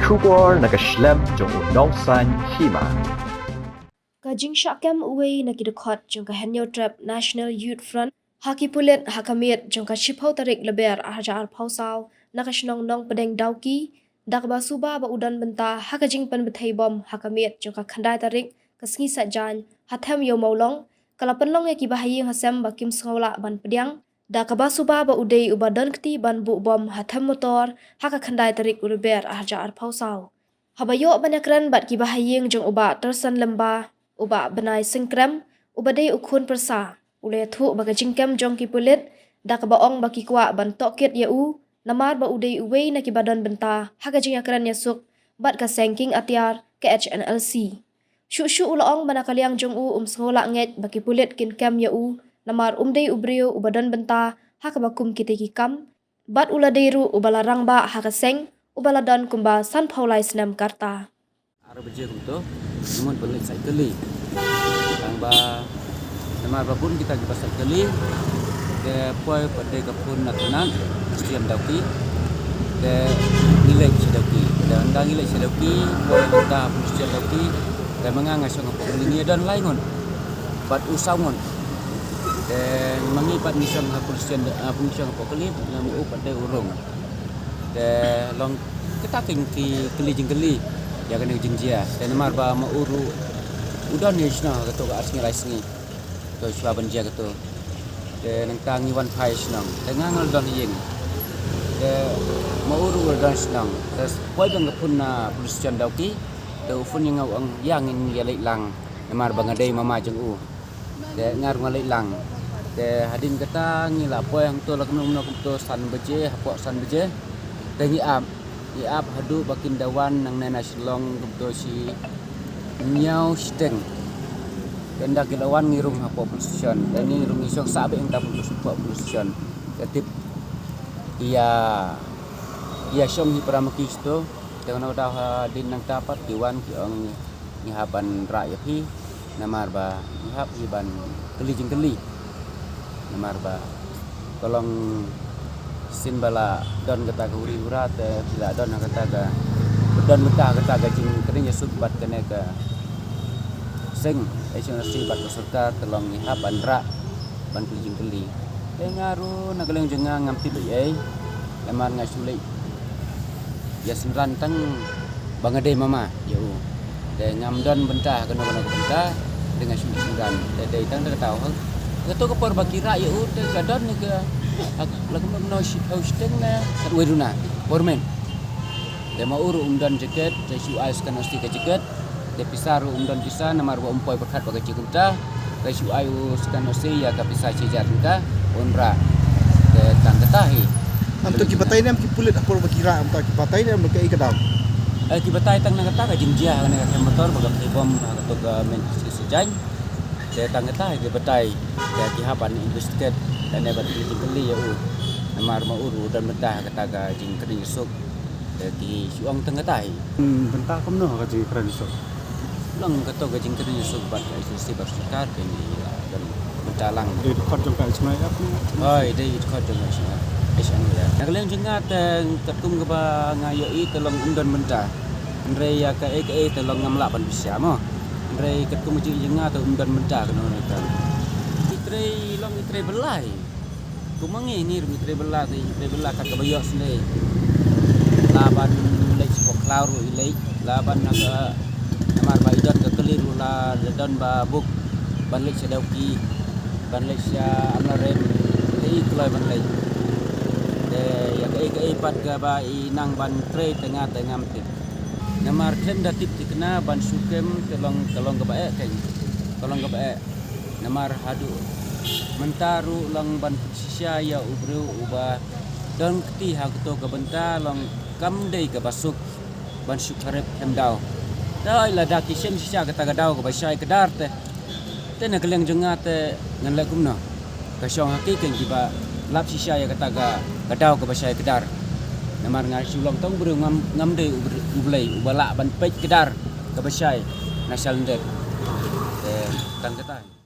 Shubor nakaslem jong udongsan hima. Kajing syakam uwe na kidukot jong kahenyo trap National Youth Front haki pulit hakamit jong kashipau tarik leber ahaja arpau saw nakashnong nong pedeng dauki dakba suba ba udan benta hakajing pan betai bom hakamit jong kakhandai tarik kasngi sajan hatem yo maulong kalapan long ya kibahaying hasem bakim sengola ban pediang dakba suba ba udai ubadan kti ban bu bom hatem motor hakakhandai tarik uleber ahaja arpau saw habayo banyakran bat kibahaying jong uba tersan lemba uba benai singkrem ubadai ukun persa ule thu baga jingkem jong ki pulit dak baong baki kwa ban tokit ya u namar ba udai uwei na ki badan benta haga jing akran yasuk bat ka sengking atiar ke HNLC shu ulaong banakaliang jong u sengola nget baki pulit kin kem ya u namar umdai ubrio ubadan benta haka bakum kite ki kam bat ula deiru ubalarang ba haka seng ubaladan kumba san paulai senam karta Ara beje kunto namun balik cycle ang ba namar babun kita cycle ke poi pada kapun natanan stiam dauki ke nilai sedauki dan dang nilai sedauki poi kita stiam dauki ke mengangai song ini dan laingon bat usaungon dan mengipat misam kepolisian pengusian apokalip namu pada urung ke long ketaking ki keli ya kena jingjia dan mar ba mauru udan ni sna kato ka asngi raisngi to swa banjia kato de nang tangi wan phai snang tengangal don yin de mauru udan snang terus poi bang pun na polisian dauki de ufun yang ang yang ya lei lang mar ba ngadai mama jeng u de ngar ngalai lang de hadin kata ngi la poi ang to la kemno to san beje hapok san beje de ngi am hadu bakin dawan nang nena silong gubdo si nyau steng dan dak lawan ngirung apa position dan ni rung isong sabe entah position ketip iya song hi pramakis to dengan udah din nang dapat diwan ki ong ni haban rakyat hi namar ba hab iban keli namar ba tolong sin bala don kata huri urat bila don kata ga don mentah kata ga jing kering yesuk bat kene ga sing HNLC bat serta tolong ihap andra ban jing keli ngaru nagaleng jengang ngamti be lemar ngasuli ya senran tang bangade mama yo de ngam don bentah kena bentah dengan senran de tang de tahu keto ke por bakira yo de gadon ni ke lagu no hosting na weduna pormen de mauru umdan jaket de su ais kan sti ke jaket de pisaru umdan bisa namar wa umpoi berkat bagai cikunta de su ayu skan sti ya ka pisah cejar ka onra de tangkatahi am to kibatai nam kipulit apor bakira am ta kibatai nam ke ikadam kibatai tang nangata ka jingjia kan ka motor bagai bom ka to men sejaj de tangkatahi kibatai de kihapan investigate dan dapat dibeli ya namar mauru dan mentah kataga jing kering sok di suang tengah tai bentah komno ka ji kran so lang kato ga jing kering sok bat ICC bersikar ini dan mencalang di dekat jong ka ismai apa oi dei dekat jong ismai Asian ya nagaleng jengat ketum ke ba ngayoi tolong undan mentah andre ya ka tolong ngamla ban bisa mo andre ketum jengat undan mentah kena kan itre belai kumangi ni itre belah kat kabayok sini laban lek spok klaur ilai laban naga namar ba idan ke keliru la dan ba buk ban lek sedauki ban lek sia amlaren lei kloi ban lek de ya ke pat ga ba inang ban tre tengah tip namar klem datip dikena ban sukem tolong ke bae kai tolong ke bae namar hadu mentaru lang ban sisya ya ubru uba dan keti hak to ke benta long kamdei ke basuk ban syukarep hemdau dai la dak kisem sisya kata gadau ke basai kedar te nak leng jengat ngan la kumno ka syong hakikan kiba lap sisya ya kata gadau ke basai kedar namar ngal sulong tong bru ngam dei ublei ubala ban pej kedar ke basai nasal ndek tang kata